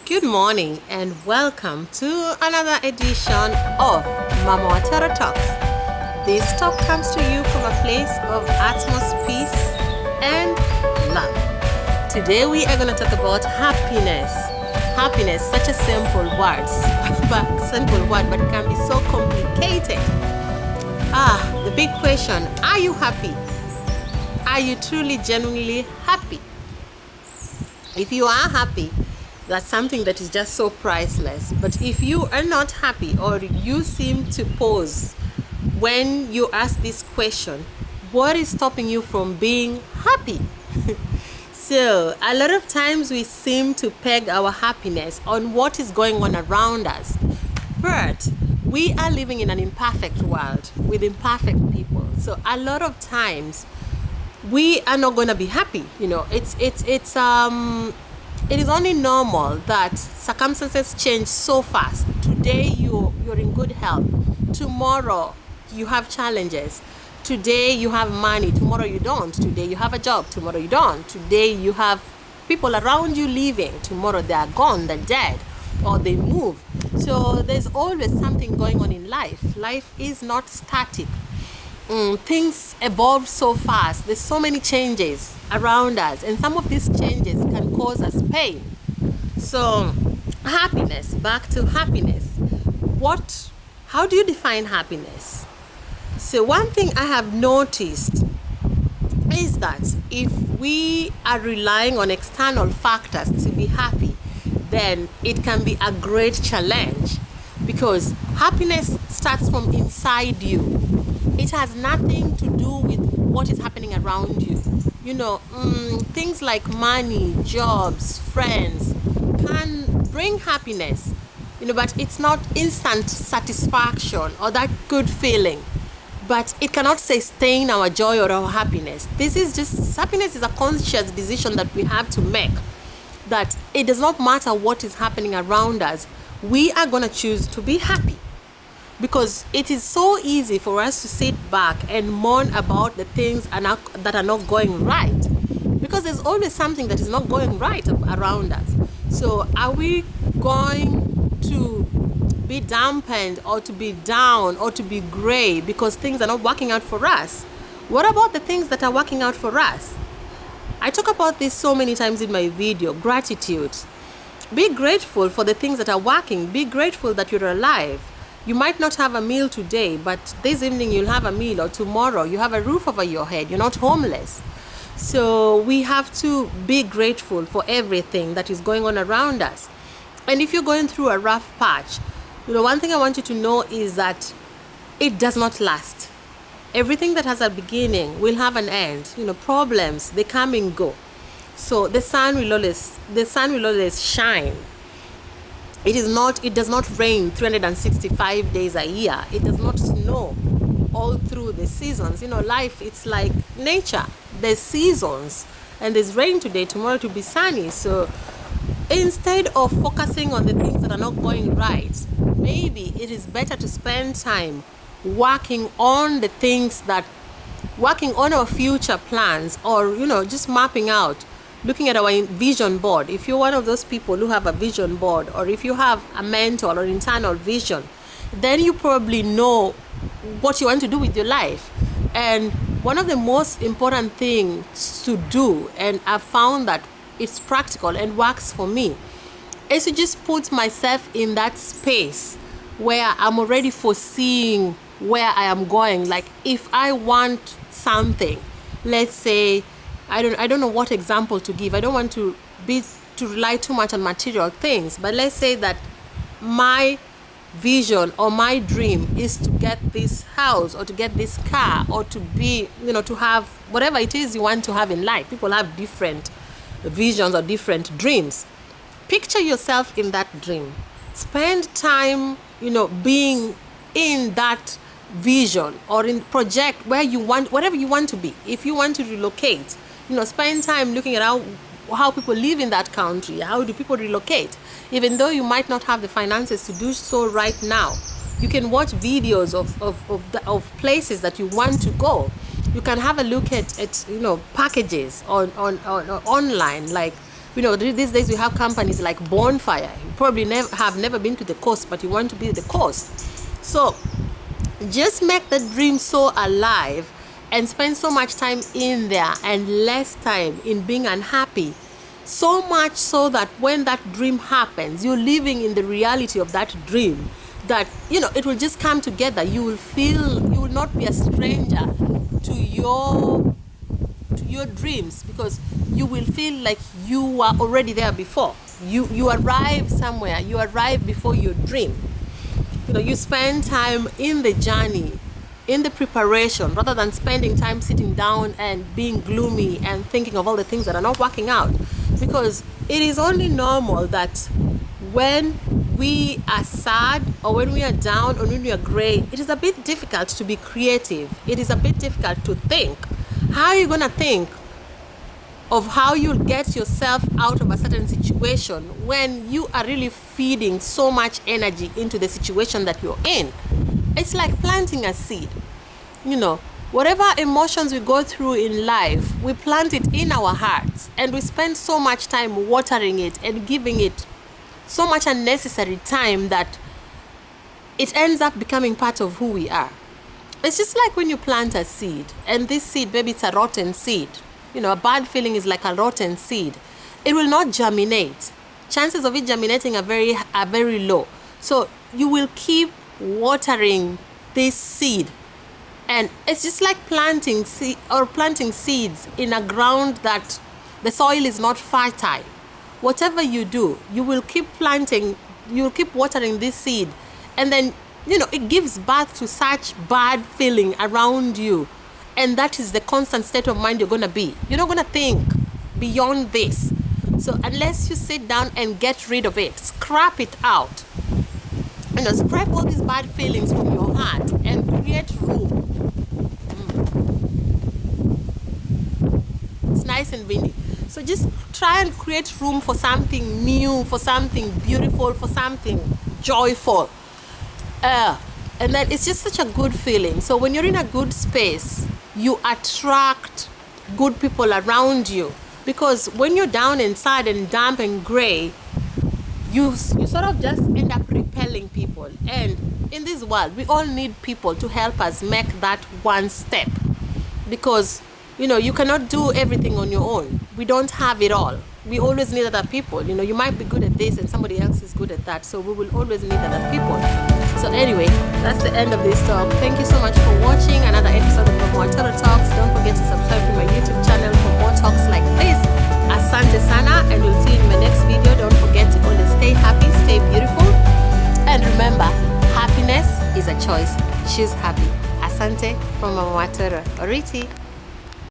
Good morning and welcome to another edition of Mama Watara Talks. This talk comes to you from a place of utmost peace and love. Today we are going to talk about happiness. Happiness, such a simple word, but can be so complicated. The big question, are you happy? Are you truly, genuinely happy? If you are happy, that's something that is just so priceless. But if you are not happy, or you seem to pause when you ask this question, what is stopping you from being happy? So a lot of times we seem to peg our happiness on what is going on around us. But we are living in an imperfect world with imperfect people. So a lot of times we are not going to be happy. It is only normal that circumstances change so fast. Today you're in good health. Tomorrow you have challenges. Today you have money. Tomorrow you don't. Today you have a job. Tomorrow you don't. Today you have people around you living. Tomorrow they are gone, they're dead, or they move. So there's always something going on in life. Life is not static. Things evolve so fast. There's so many changes around us, and some of these changes can cause us pain. So happiness, back to happiness. How do you define happiness? So one thing I have noticed is that if we are relying on external factors to be happy, then it can be a great challenge, because happiness starts from inside you. It has nothing to do with what is happening around you. Things like money, jobs, friends can bring happiness, but it's not instant satisfaction or that good feeling. But it cannot sustain our joy or our happiness. Happiness is a conscious decision that we have to make, that it does not matter what is happening around us, we are going to choose to be happy. Because it is so easy for us to sit back and mourn about the things that are not going right, because there's always something that is not going right around us. So are we going to be dampened, or to be down, or to be gray because things are not working out for us? What about the things that are working out for us? I talk about this so many times in my video. Gratitude. Be grateful for the things that are working. Be grateful that you're alive. You might not have a meal today, but this evening you'll have a meal, or tomorrow you have a roof over your head. You're not homeless. So we have to be grateful for everything that is going on around us. And if you're going through a rough patch, one thing I want you to know is that it does not last. Everything that has a beginning will have an end. Problems, they come and go. So the sun will always shine. It does not rain 365 days a year. It does not snow all through the seasons. Life, it's like nature. There's seasons, and there's rain today, tomorrow it will be sunny. So instead of focusing on the things that are not going right, maybe it is better to spend time working on our future plans, or just mapping out, looking at our vision board. If you're one of those people who have a vision board, or if you have a mental or internal vision, then you probably know what you want to do with your life. And one of the most important things to do, and I've found that it's practical and works for me, is to just put myself in that space where I'm already foreseeing where I am going. Like if I want something, let's say, I don't know what example to give. I don't want to rely too much on material things, but let's say that my vision or my dream is to get this house, or to get this car, or to be, to have whatever it is you want to have in life. People have different visions or different dreams. Picture yourself in that dream. Spend time, being in that vision, or in project where you want, whatever you want to be. If you want to relocate, spend time looking at how people live in that country. How do people relocate? Even though you might not have the finances to do so right now, you can watch videos of places that you want to go. You can have a look at packages on online, like These days we have companies like Bonfire. You probably never been to the coast, but you want to be at the coast. So just make the dream so alive and spend so much time in there and less time in being unhappy. So much so that when that dream happens, you're living in the reality of that dream, that it will just come together. You will not be a stranger to your dreams, because you will feel like you were already there before. You arrive somewhere, you arrive before your dream. You spend time in the journey, in the preparation, rather than spending time sitting down and being gloomy and thinking of all the things that are not working out. Because it is only normal that when we are sad, or when we are down, or when we are gray, it is a bit difficult to be creative. It is a bit difficult to think. How are you going to think of how you'll get yourself out of a certain situation when you are really feeding so much energy into the situation that you're in? It's like planting a seed. Whatever emotions we go through in life, we plant it in our hearts, and we spend so much time watering it and giving it so much unnecessary time that it ends up becoming part of who we are. It's just like when you plant a seed, and this seed, maybe it's a rotten seed. A bad feeling is like a rotten seed. It will not germinate. Chances of it germinating are very low. So you will keep watering this seed. And it's just like planting seeds in a ground that the soil is not fertile. Whatever you do, you will keep planting, you will keep watering this seed, and then it gives birth to such bad feeling around you. And that is the constant state of mind you're going to be. You're not going to think beyond this. So unless you sit down and get rid of it, scrap it out, scrap all these bad feelings from your heart and create room. It's nice and windy. So just try and create room for something new, for something beautiful, for something joyful. And then it's just such a good feeling. So when you're in a good space, you attract good people around you. Because when you're down and sad and damp and gray, you sort of just end up repelling people. And in this world, we all need people to help us make that one step. Because, you cannot do everything on your own. We don't have it all. We always need other people. You might be good at this and somebody else is good at that. So we will always need other people. So anyway, that's the end of this talk. Thank you so much for watching another episode of Mama Watoro Talks. Don't forget to subscribe to my YouTube channel for more talks like this. Asante sana, and we'll see you in my next video. Don't forget to always stay happy, stay beautiful. And remember, happiness is a choice. Choose happy. Asante from Mama Watoro. Oriti.